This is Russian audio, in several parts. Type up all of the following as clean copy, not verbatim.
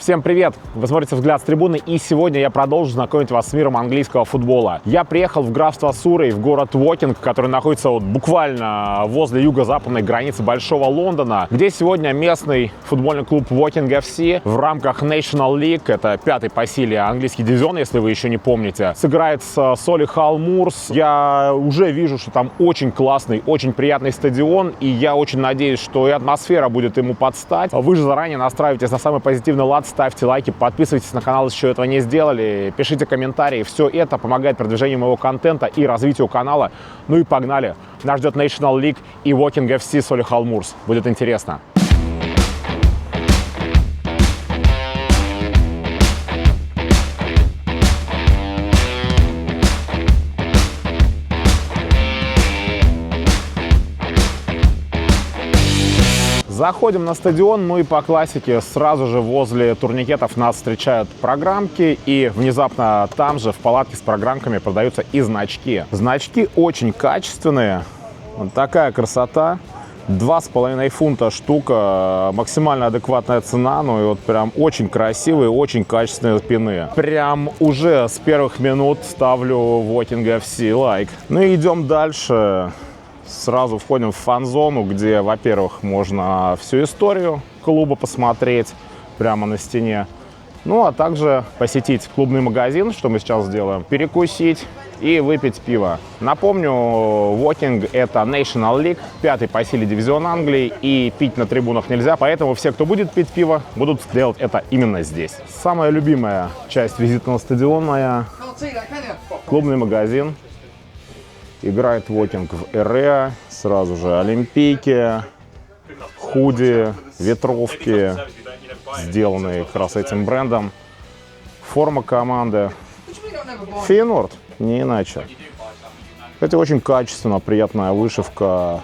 Всем привет! Вы смотрите «Взгляд с трибуны», и сегодня я продолжу знакомить вас с миром английского футбола. Я приехал в графство Суррей, в город Уокинг, который находится буквально возле юго-западной границы Большого Лондона, где сегодня местный футбольный клуб Woking FC в рамках National League, это пятый по силе английский дивизион, если вы еще не помните, сыграет с Solihull Moors. Я уже вижу, что там очень классный, очень приятный стадион, и я очень надеюсь, что и атмосфера будет ему под стать. Вы же заранее настраивайтесь на самый позитивный лад, ставьте лайки, подписывайтесь на канал, если еще этого не сделали, пишите комментарии. Все это помогает продвижению моего контента и развитию канала. Ну и погнали. Нас ждет National League и Woking FC Solihull Moors. Будет интересно. Заходим на стадион, ну и по классике сразу же возле турникетов нас встречают программки, и внезапно там же в палатке с программками продаются и значки. Значки очень качественные, вот такая красота, 2,5 фунта штука, максимально адекватная цена, ну и вот прям очень красивые, очень качественные пины. Прям уже с первых минут ставлю Woking FC лайк. Ну и идем дальше. Сразу входим в фан-зону, где, во-первых, можно всю историю клуба посмотреть прямо на стене. Ну, а также посетить клубный магазин, что мы сейчас сделаем, перекусить и выпить пиво. Напомню, Woking — это National League, пятый по силе дивизион Англии, и пить на трибунах нельзя, поэтому все, кто будет пить пиво, будут делать это именно здесь. Самая любимая часть визитного стадиона моя — клубный магазин. Играет Woking в РЭ, сразу же олимпийки, худи, ветровки, сделанные как раз этим брендом. Форма команды Фейнорд, не иначе. Кстати, очень качественно, приятная вышивка.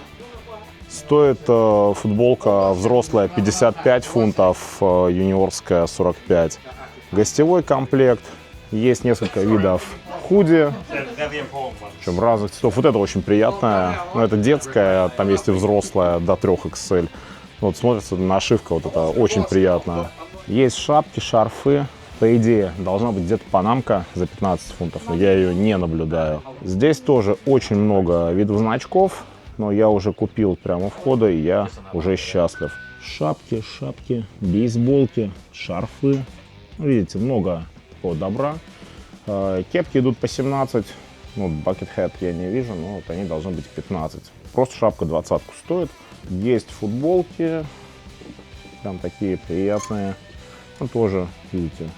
Стоит футболка взрослая 55 фунтов, юниорская 45. Гостевой комплект. Есть несколько видов худи, причем разных цветов. Вот это очень приятная, но это детская, там есть и взрослая до 3XL. Вот смотрится нашивка, вот это очень приятно. Есть шапки, шарфы. По идее, должна быть где-то панамка за 15 фунтов, но я ее не наблюдаю. Здесь тоже очень много видов значков, но я уже купил прямо у входа, и я уже счастлив. Шапки, бейсболки, шарфы. Видите, много такого добра. Кепки идут по 17, ну, bucket hat я не вижу, но вот они должны быть 15. Просто шапка 20-ку стоит. Есть футболки, прям такие приятные. Ну, тоже, видите,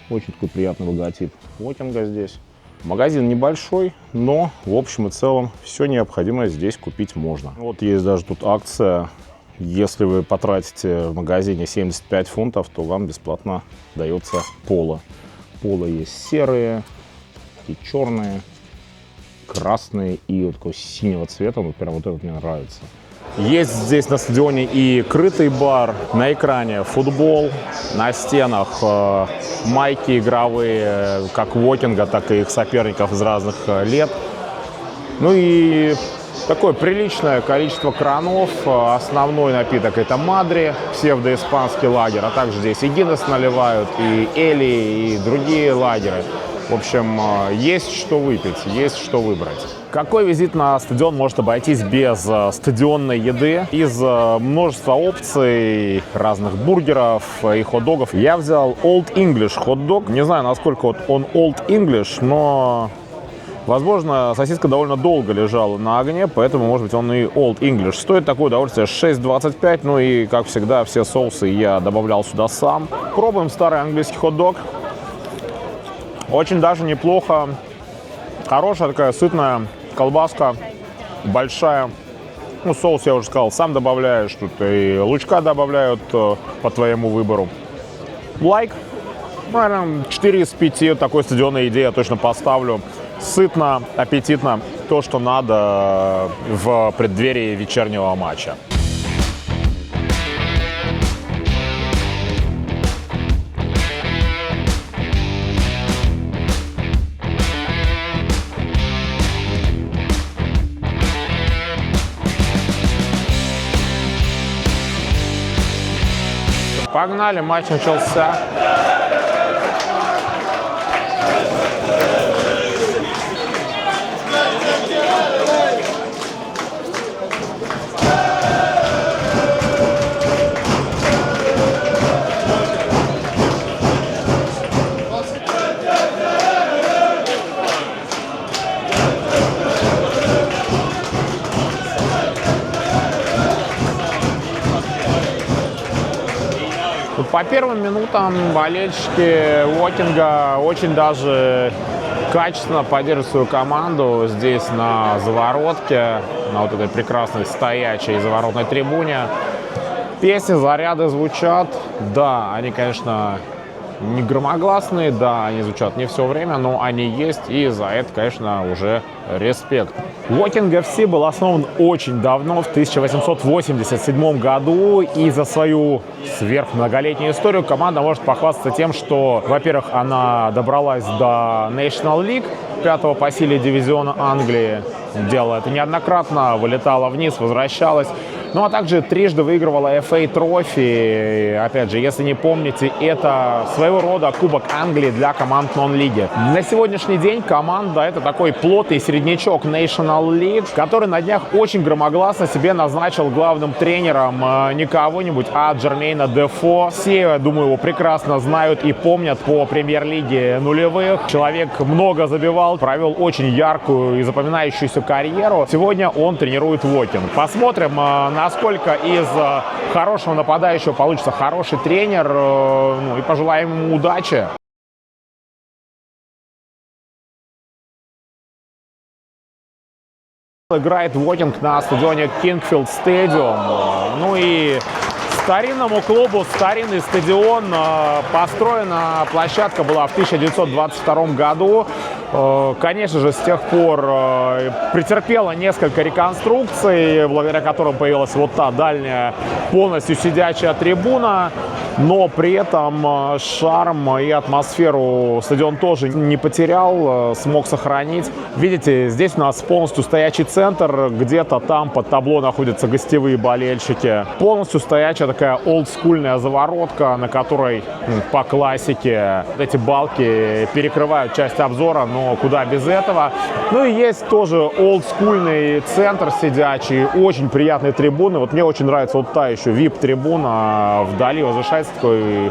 очень такой приятный логотип Вокинга здесь. Магазин небольшой, но в общем и целом все необходимое здесь купить можно. Вот есть даже тут акция. Если вы потратите в магазине 75 фунтов, то вам бесплатно дается поло. Поло есть серые, и черные, красные и вот такого синего цвета. Вот прям вот этот мне нравится. Есть здесь на стадионе и крытый бар, на экране футбол, на стенах майки игровые, как Вокинга, так и их соперников из разных лет. Ну и такое приличное количество кранов. Основной напиток — это Мадри, псевдоиспанский лагерь, а также здесь и Гиннес наливают, и Эли, и другие лагеры. В общем, есть что выпить, есть что выбрать. Какой визит на стадион может обойтись без стадионной еды? Из множества опций, разных бургеров и хот-догов я взял Old English хот-дог. Не знаю, насколько вот он Old English, но возможно, сосиска довольно долго лежала на огне, поэтому, может быть, он и Old English. Стоит такое удовольствие 6,25, ну и, как всегда, все соусы я добавлял сюда сам. Пробуем старый английский хот-дог. Очень даже неплохо. Хорошая такая сытная колбаска, большая. Ну, соус я уже сказал, сам добавляешь. Тут и лучка добавляют по твоему выбору. Лайк. Наверное, 4 из 5 такой стадионной еде я точно поставлю. Сытно, аппетитно. То, что надо в преддверии вечернего матча. погнали, матч начался. По первым минутам болельщики Уокинга очень даже качественно поддерживают свою команду здесь на заворотке, на вот этой прекрасной стоячей заворотной трибуне. Песни, заряды звучат. Да, они, конечно, не громогласные, да, они звучат не все время, но они есть, и за это, конечно, уже респект. Уокинг FC был основан очень давно, в 1887 году, и за свою сверхмноголетнюю историю команда может похвастаться тем, что, во-первых, она добралась до National League, 5-го по силе дивизиона Англии, делала это неоднократно, вылетала вниз, возвращалась. Ну а также трижды выигрывала FA Trophy. Опять же, если не помните, это своего рода Кубок Англии для команд нон-лиги. На сегодняшний день команда — это такой плотный среднячок National League, который на днях очень громогласно себе назначил главным тренером не кого-нибудь, а Джермейна Дефо. Все, я думаю, его прекрасно знают и помнят по премьер-лиге нулевых. Человек много забивал, провел очень яркую и запоминающуюся карьеру. Сегодня он тренирует Уокинг. Посмотрим, насколько из хорошего нападающего получится хороший тренер, ну, и пожелаем ему удачи. Играет Уокинг на стадионе Kingsfield Stadium. Ну и старинному клубу старинный стадион. Построена площадка была в 1922 году. Конечно же, с тех пор претерпела несколько реконструкций, благодаря которым появилась вот та дальняя полностью сидячая трибуна. Но при этом шарм и атмосферу стадион тоже не потерял, смог сохранить. Видите, здесь у нас полностью стоячий центр, где-то там под табло находятся гостевые болельщики. Полностью стоячая такая олдскульная заворотка, на которой по классике эти балки перекрывают часть обзора, но куда без этого. Ну и есть тоже олдскульный центр сидячий, очень приятные трибуны. Вот мне очень нравится вот та еще VIP-трибуна вдали, возвышается такой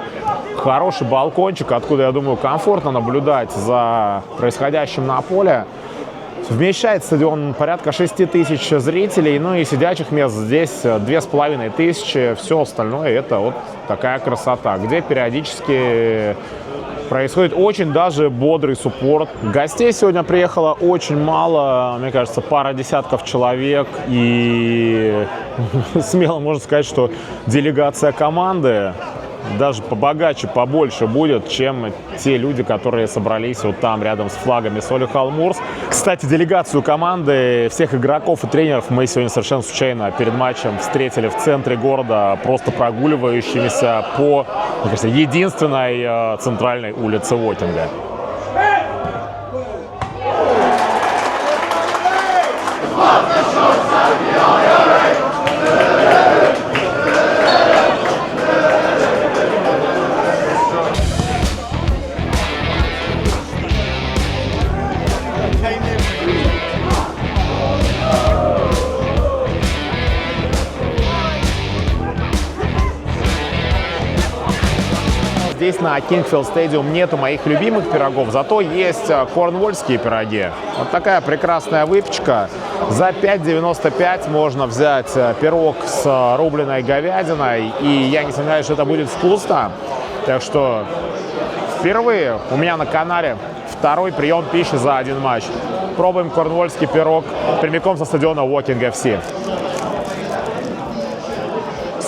хороший балкончик, откуда, я думаю, комфортно наблюдать за происходящим на поле. Вмещает стадион порядка 6 тысяч зрителей, ну и сидячих мест здесь 2500. Все остальное — это вот такая красота, где периодически происходит очень даже бодрый суппорт. Гостей сегодня приехало очень мало, мне кажется, пара десятков человек. И смело можно сказать, что делегация команды даже побогаче, побольше будет, чем те люди, которые собрались вот там, рядом с флагами Solihull Moors. Кстати, делегацию команды, всех игроков и тренеров мы сегодня совершенно случайно перед матчем встретили в центре города, просто прогуливающимися по, мне кажется, единственной центральной улице Уокинга. Здесь на Kingsfield Stadium нету моих любимых пирогов, зато есть корнуольские пироги. Вот такая прекрасная выпечка. За 5,95 можно взять пирог с рубленой говядиной, и я не сомневаюсь, что это будет вкусно. Так что впервые у меня на канале второй прием пищи за один матч. Пробуем корнуольский пирог прямиком со стадиона Уокинг FC.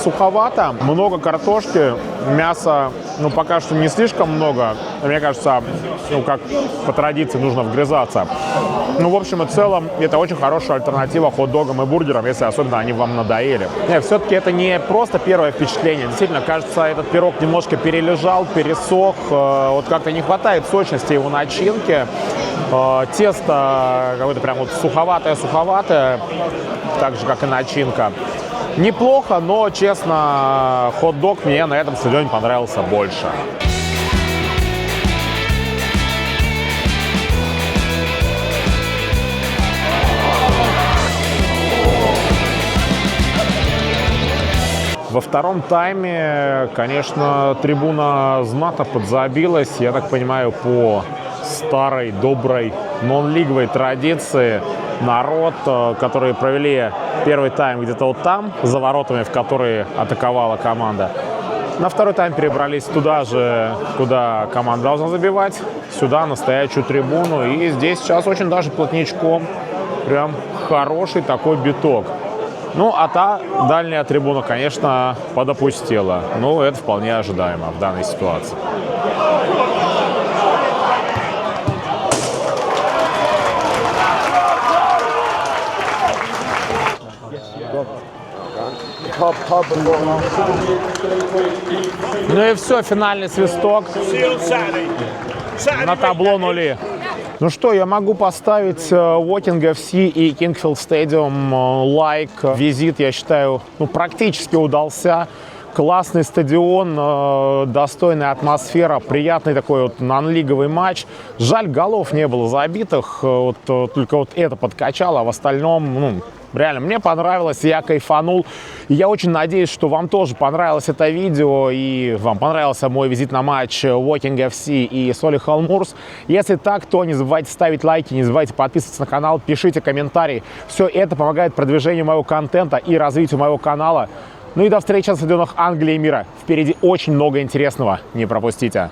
Суховато, много картошки, мяса, ну, пока что не слишком много. Мне кажется, ну, как по традиции, нужно вгрызаться. Ну, в общем и целом, это очень хорошая альтернатива хот-догам и бургерам, если особенно они вам надоели. Нет, все-таки это не просто первое впечатление. Действительно, кажется, этот пирог немножко перележал, пересох. Вот как-то не хватает сочности его начинки. Тесто какое-то прям вот суховатое, так же, как и начинка. Неплохо, но, честно, хот-дог мне на этом стадионе понравился больше. Во втором тайме, конечно, трибуна знатно подзабилась. Я так понимаю, по старой, доброй, нон-лиговой традиции народ, которые провели первый тайм где-то вот там, за воротами, в которые атаковала команда, на второй тайм перебрались туда же, куда команда должна забивать, сюда, на стоячую трибуну. И здесь сейчас очень даже плотничком, прям хороший такой биток. Ну, а та дальняя трибуна, конечно, подопустела. Но это вполне ожидаемо в данной ситуации. Ну и все, финальный свисток. На табло нули. Ну что, я могу поставить Woking FC и Kingsfield Stadium лайк. Визит, я считаю, практически удался. Классный стадион, достойная атмосфера, приятный такой вот нон-лиговый матч. Жаль, голов не было забитых, только вот это подкачало, а в остальном, реально, мне понравилось, я кайфанул. И я очень надеюсь, что вам тоже понравилось это видео и вам понравился мой визит на матч Woking FC и Solihull Moors. Если так, то не забывайте ставить лайки, не забывайте подписываться на канал, пишите комментарии. Все это помогает продвижению моего контента и развитию моего канала. Ну и до встречи на стадионах Англии и мира. Впереди очень много интересного. Не пропустите.